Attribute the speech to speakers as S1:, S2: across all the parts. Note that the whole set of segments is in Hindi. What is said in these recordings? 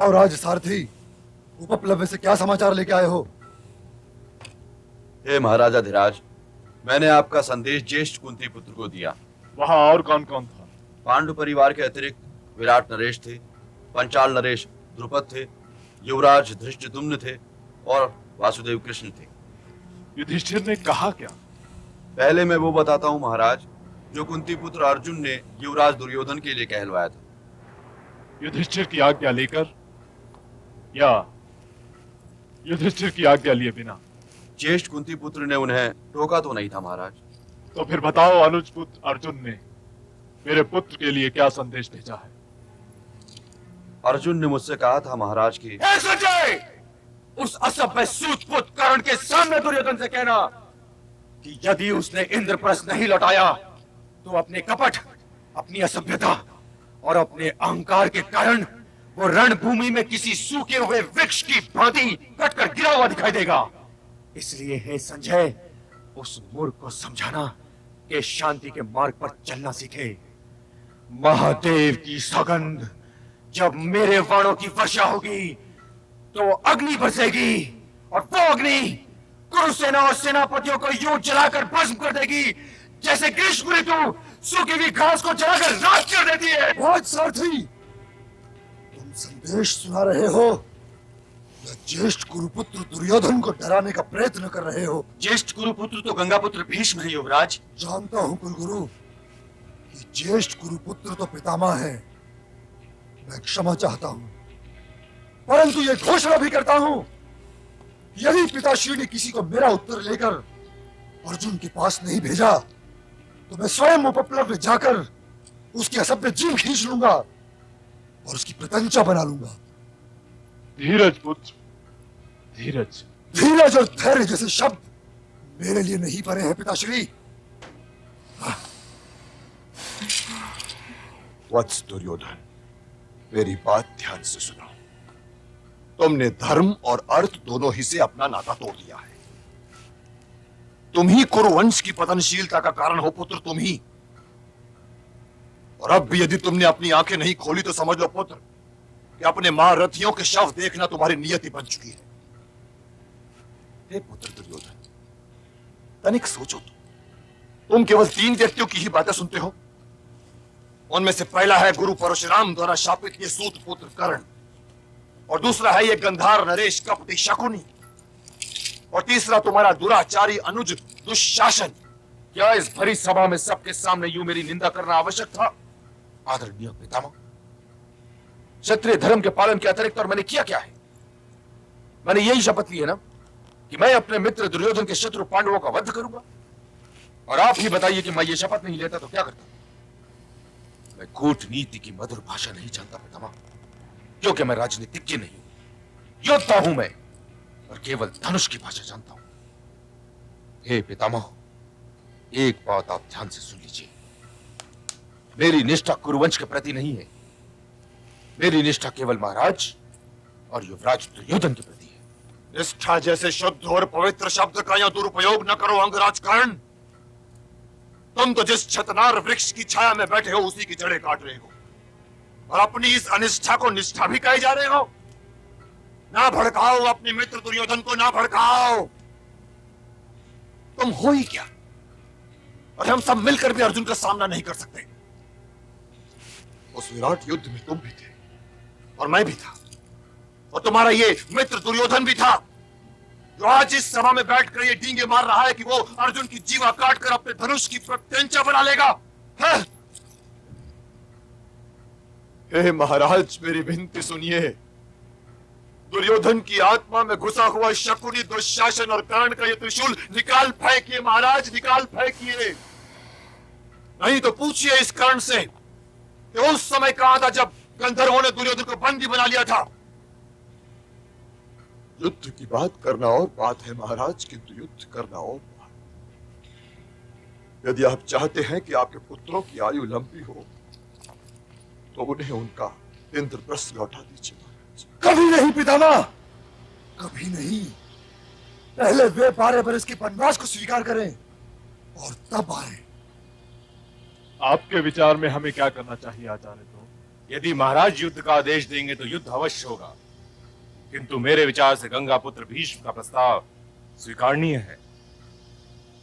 S1: और आज सारथी उपप्लव्य से क्या समाचार लेके आए हो?
S2: हे महाराजा धीराज, मैंने आपका संदेश ज्येष्ठ कुंती पुत्र को दिया।
S3: वहां और कौन कौन था?
S2: पांडु परिवार के अतिरिक्त विराट नरेश थे, पंचाल नरेश द्रुपद थे, युवराज धृष्टद्युम्न थे और वासुदेव कृष्ण थे।
S3: युधिष्ठिर ने कहा क्या?
S2: पहले मैं वो बताता हूँ महाराज, जो कुंती पुत्र अर्जुन ने युवराज दुर्योधन के लिए कहलवाया था।
S3: युधिष्ठिर की आज्ञा लेकर या युधिष्ठिर की आज्ञा लिए बिना?
S2: ज्येष्ठ कुंती पुत्र ने उन्हें टोका तो नहीं था महाराज।
S3: तो फिर बताओ, अनुज पुत्र अर्जुन ने मेरे पुत्र के लिए क्या संदेश भेजा है?
S2: अर्जुन ने मुझसे कहा था महाराज की,
S4: संजय, उस असभ्य सूतपुत्र कर्ण के सामने दुर्योधन से कहना कि यदि उसने इंद्रप्रस्थ नहीं लौटाया तो अपने कपट, अपनी असभ्यता और अपने अहंकार के कारण वो रणभूमि में किसी सूखे हुए वृक्ष की भांति कटकर गिरा हुआ दिखाई देगा। इसलिए हे संजय, उस मूर्ख को समझाना कि शांति के मार्ग पर चलना सीखे। महादेव की सौगंध, जब मेरे वाणों की वर्षा होगी तो अग्नि बरसेगी और वो अग्नि कुरुसेना और सेनापतियों को यूं जलाकर भस्म कर देगी जैसे ग्रीष्म ऋतु सूखी हुई घास को जलाकर राख कर देती है।
S1: आज सारथी, तुम संदेश सुना रहे हो या ज्येष्ठ कुरुपुत्र दुर्योधन को डराने का प्रयत्न कर रहे हो?
S4: ज्येष्ठ कुरुपुत्र तो गंगापुत्र भीष्म है युवराज।
S1: जानता हूं कुलगुरु कि ज्येष्ठ कुरुपुत्र तो पितामह है। मैं क्षमा चाहता हूं, परंतु ये घोषणा भी करता हूं, यदि पिताश्री ने किसी को मेरा उत्तर लेकर अर्जुन के पास नहीं भेजा तो मैं स्वयं उपप्लव्य जाकर उसकी असभ्य जीभ खींच लूंगा और उसकी प्रतंचा बना लूंगा।
S3: धीरज पुत्र, धीरज।
S1: धीरज और धैर्य जैसे शब्द मेरे लिए नहीं बने हैं पिताश्री।
S5: वत्स दुर्योधन, मेरी बात ध्यान से सुनो। तुमने धर्म और अर्थ दोनों ही से अपना नाता तोड़ दिया है। तुम ही कुरुवंश की पतनशीलता का कारण हो पुत्र, तुम ही। और अब भी यदि तुमने अपनी आंखें नहीं खोली तो समझ लो पुत्र कि अपने महारथियों के शव देखना तुम्हारी नियति बन चुकी है। हे पुत्र दुर्योधन, तनिक सोचो तो, तुम केवल 3 व्यक्तियों की ही बातें सुनते हो। उनमें से पहला है गुरु परशुराम द्वारा शापित ये सूत पुत्र कर्ण, और दूसरा है ये गंधार नरेश कपटी शकुनी, और तीसरा तुम्हारा दुराचारी अनुज दुशासन।
S4: क्या इस भरी सभा में सबके सामने यूं मेरी निंदा करना आवश्यक था? आदरणीय पितामह, क्षत्रिय धर्म के पालन के अतिरिक्त और मैंने किया क्या है? मैंने यही शपथ ली है ना कि मैं अपने मित्र दुर्योधन के शत्रु पांडवों का वध करूंगा। और आप ही बताइए कि मैं ये शपथ नहीं लेता तो क्या करता? मैं कूटनीति की मधुर भाषा नहीं जानता पितामह, क्योंकि मैं राजनीतिज्ञ नहीं हूं, योद्धा हूं मैं, और केवल धनुष की भाषा जानता हूं। हे पितामह, एक बात आप ध्यान से सुन लीजिए। मेरी निष्ठा कुरुवंश के प्रति नहीं है, मेरी निष्ठा केवल महाराज और युवराज दुर्योधन के प्रति है।
S5: निष्ठा जैसे शुद्ध और पवित्र शब्द का यहां दुरुपयोग न करो अंगराज कर्ण। तुम तो जिस छतनार वृक्ष की छाया में बैठे हो उसी की जड़ें काट रहे हो, और अपनी इस अनिष्ठा को निष्ठा भी कहे जा रहे हो। ना भड़काओ अपने मित्र दुर्योधन को, ना भड़काओ। तुम हो ही क्या, और हम सब मिलकर भी अर्जुन का सामना नहीं कर सकते। उस विराट युद्ध में तुम भी थे और मैं भी था, और तुम्हारा ये मित्र दुर्योधन भी था, जो आज इस सभा में बैठकर ये डींगे मार रहा है कि वो अर्जुन की जीवा काटकर अपने धनुष की प्रत्यंचा बना लेगा। है? हे महाराज, मेरी विनती सुनिए। दुर्योधन की आत्मा में घुसा हुआ शकुनी, दुशासन और कर्ण का ये त्रिशूल निकाल फेंकिए महाराज, निकाल फेंकिए। नहीं तो पूछिए इस कर्ण से कि उस समय कहां था जब गंधर्वों ने दुर्योधन को बंदी बना लिया था। युद्ध की बात करना और बात है महाराज, किंतु युद्ध करना और बात। यदि आप चाहते हैं कि आपके पुत्रों की आयु लंबी हो तो उन्हें उनका इंद्रप्रस्थ लौटा दीजिए महाराज।
S1: कभी नहीं पितामह, कभी नहीं। पहले वे 12 बरस के वनवास को स्वीकार करें और तब आए।
S3: आपके विचार में हमें क्या करना चाहिए आचार्य? तो
S4: यदि महाराज युद्ध का आदेश देंगे तो युद्ध अवश्य होगा, किंतु मेरे विचार से गंगा पुत्र भीष्म का प्रस्ताव स्वीकारनीय है।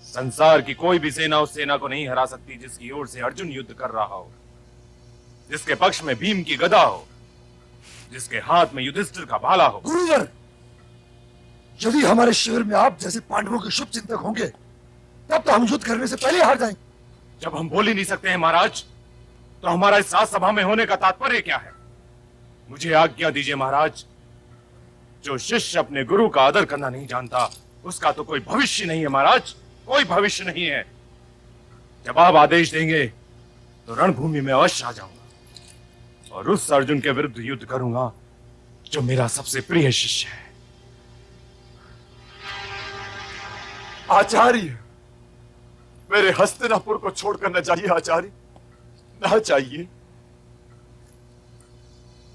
S4: संसार की कोई भी सेना उस सेना को नहीं हरा सकती जिसकी ओर से अर्जुन युद्ध कर रहा हो, जिसके पक्ष में भीम की गदा हो, जिसके हाथ में युधिष्ठिर का भाला हो।
S1: गुरुवर, यदि हमारे शिविर में आप जैसे पांडवों के शुभ चिंतक होंगे तब तो हम युद्ध करने से पहले हार जाएंगे।
S4: जब हम बोल ही नहीं सकते हैं महाराज, तो हमारा इस राजसभा में होने का तात्पर्य क्या है? मुझे आज्ञा दीजिए महाराज। जो शिष्य अपने गुरु का आदर करना नहीं जानता उसका तो कोई भविष्य नहीं है महाराज, कोई भविष्य नहीं है। जब आप आदेश देंगे तो रणभूमि में अवश्य आ जाऊंगा और उस अर्जुन के विरुद्ध युद्ध करूंगा जो मेरा सबसे प्रिय शिष्य है।
S5: आचार्य, मेरे हस्तिनापुर को छोड़कर न जाइए आचार्य, न चाहिए।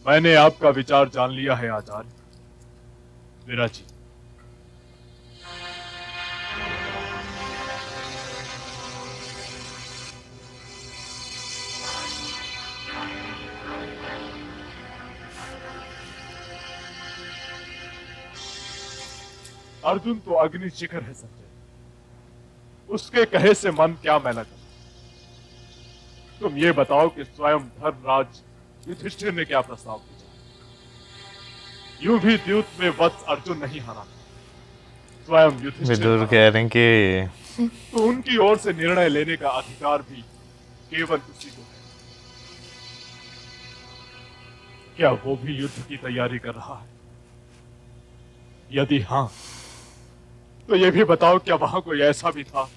S3: मैंने आपका विचार जान लिया है आचार्य। विराजी, अर्जुन तो अग्नि शिखर है संजय, उसके कहे से मन क्या मैला कर। तुम ये बताओ कि स्वयं धर्मराज युधिष्ठिर ने क्या प्रस्ताव भेजा? यूं भी द्यूत में वत्स अर्जुन नहीं हारा, स्वयं युधिष्ठिर
S6: विदुर कह रहे हैं कि
S3: तो उनकी ओर से निर्णय लेने का अधिकार भी केवल उसी को है। क्या वो भी युद्ध की तैयारी कर रहा है? यदि हां, तो ये भी बताओ क्या वहां कोई ऐसा भी था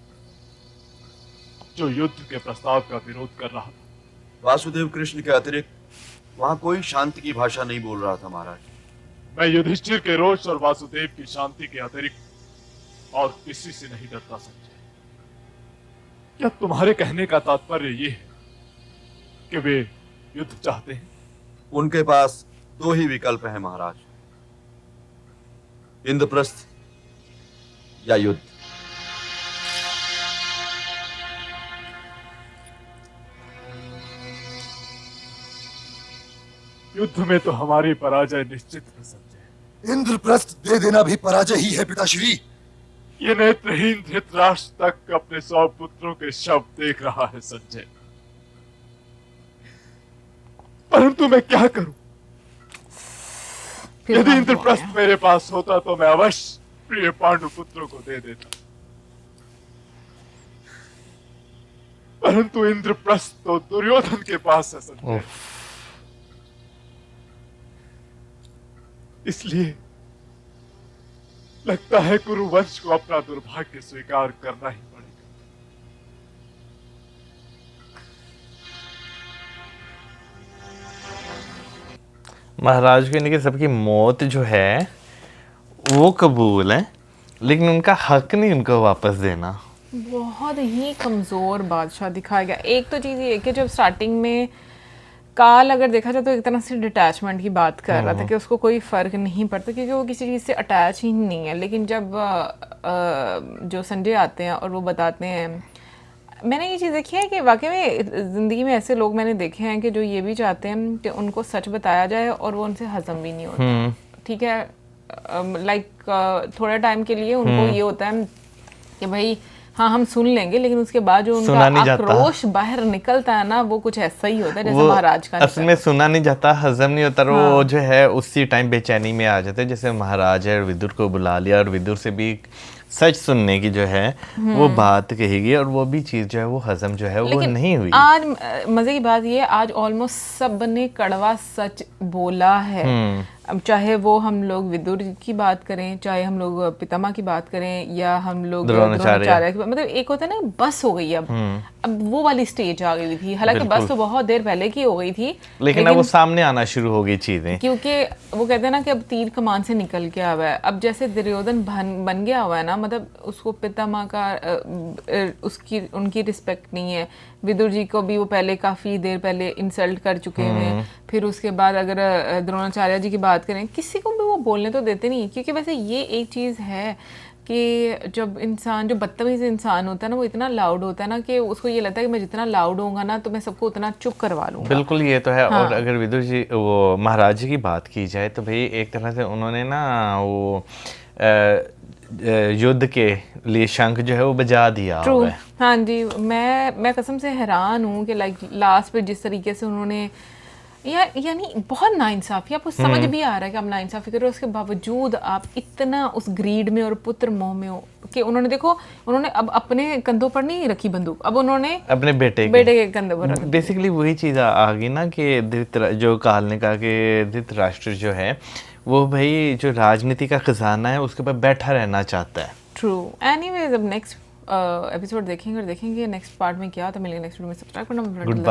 S3: जो युद्ध के प्रस्ताव का विरोध कर रहा था?
S2: वासुदेव कृष्ण के अतिरिक्त वहां कोई शांति की भाषा नहीं बोल रहा था महाराज।
S3: मैं युधिष्ठिर के रोष और वासुदेव की शांति के अतिरिक्त और किसी से नहीं डरता संजय। क्या तुम्हारे कहने का तात्पर्य ये है कि वे युद्ध चाहते हैं?
S2: उनके पास दो ही विकल्प हैं महाराज, इंद्रप्रस्थ या युद्ध।
S3: युद्ध में तो हमारी पराजय निश्चित है संजय।
S1: इंद्रप्रस्थ दे देना भी पराजय ही है पिताश्री।
S3: ये नेत्रहीन धृतराष्ट्र तक अपने 100 पुत्रों के शव देख रहा है संजय, परंतु मैं क्या करूं? यदि इंद्रप्रस्थ मेरे पास होता तो मैं अवश्य प्रिय पांडु पुत्रों को दे देता, परंतु इंद्रप्रस्थ तो दुर्योधन के पास है संजय। इसलिए लगता है कुरुवंश को अपना दुर्भाग्य स्वीकार करना ही पड़ेगा।
S6: महाराज कहने की सबकी मौत जो है वो कबूल है, लेकिन उनका हक नहीं उनको वापस देना।
S7: बहुत ही कमज़ोर बादशाह दिखाया गया। एक तो चीज़ ये कि जब स्टार्टिंग में काल अगर देखा जाए तो एक तरह से डिटैचमेंट की बात कर रहा था कि उसको कोई फ़र्क नहीं पड़ता क्योंकि वो किसी चीज़ से अटैच ही नहीं है। लेकिन जब जो संजय आते हैं और वो बताते हैं, मैंने ये चीज़ देखी है कि वाकई में ज़िंदगी में ऐसे लोग मैंने देखे हैं कि जो ये भी चाहते हैं कि उनको सच बताया जाए और वो उनसे हजम भी नहीं होता। ठीक है, लाइक थोड़ा टाइम के लिए उनको ये होता है कि भाई हाँ हम सुन लेंगे, लेकिन उसके बाद जो उनका आक्रोश बाहर निकलता है ना वो कुछ ऐसा ही होता है जैसे महाराज का।
S6: असल में सुना नहीं जाता, हजम नहीं होता, वो जो है उसी टाइम बेचैनी में आ जाते हैं। जैसे महाराज है और विदुर को बुला लिया और विदुर से भी सच सुनने की जो है वो बात कहेगी और वो भी चीज जो है वो हजम जो है वो नहीं हुई।
S7: आज मजे की बात ये, आज ऑलमोस्ट सब ने कड़वा सच बोला है। अब चाहे वो हम लोग विदुर की बात करें, चाहे हम लोग पितामह की बात करें या हम लोग द्रोणाचार्य की, मतलब एक होता है ना बस हो गई अब वो वाली स्टेज आ गई थी। हालांकि बस तो बहुत देर पहले की हो गई थी,
S6: लेकिन अब वो सामने आना शुरू हो गई चीजें,
S7: क्योंकि वो कहते हैं ना कि अब तीर कमान से निकल के आवा है। अब जैसे दुर्योधन बन गया हुआ है ना, मतलब उसको पितामह का उनकी रिस्पेक्ट नहीं है। विदुर जी को भी वो पहले काफ़ी देर पहले इंसल्ट कर चुके हैं। फिर उसके बाद अगर द्रोणाचार्य जी की बात करें, किसी को भी वो बोलने तो देते नहीं, क्योंकि वैसे ये एक चीज़ है कि जब इंसान जो बदतमीज इंसान होता है ना वो इतना लाउड होता है ना कि उसको ये लगता है कि मैं जितना लाउड होऊंगा ना तो मैं सबको उतना चुप करवा लूंगा।
S6: बिल्कुल ये तो है।
S7: हाँ।
S6: और अगर विदुर जी वो महाराज जी की बात की जाए तो भाई एक तरह से उन्होंने ना वो युद्ध के लिए शंख जो है वो बजा दिया
S7: ट्रू।
S6: हुआ है।
S7: हाँ जी, मैं कसम से हैरान हूँ कि लाइक लास्ट पे जिस तरीके से उन्होंने यानी बहुत नाइंसाफी, आपको समझ भी आ रहा है कि आप नाइंसाफी कर रहे हो, उसके बावजूद आप इतना उस ग्रीड में और पुत्र मोह में हो कि उन्होंने देखो उन्होंने अब अपने कंधों पर नहीं रखी बंदूक, अब उन्होंने
S6: अपने बेटे
S7: के कंधों पर रख दी।
S6: बेसिकली वही चीज़ आ गई ना कि जो काल ने कहा कि धृतराष्ट्र जो है वो भाई जो राजनीति का खजाना है उसके ऊपर बैठा रहना चाहता है।
S7: ट्रू। एनीवेज अब नेक्स्ट एपिसोड देखेंगे और देखेंगे नेक्स्ट पार्ट में क्या, तो मिलेंगे नेक्स्ट वीडियो में। सब्सक्राइब करना मत भूलना।
S6: Good bye.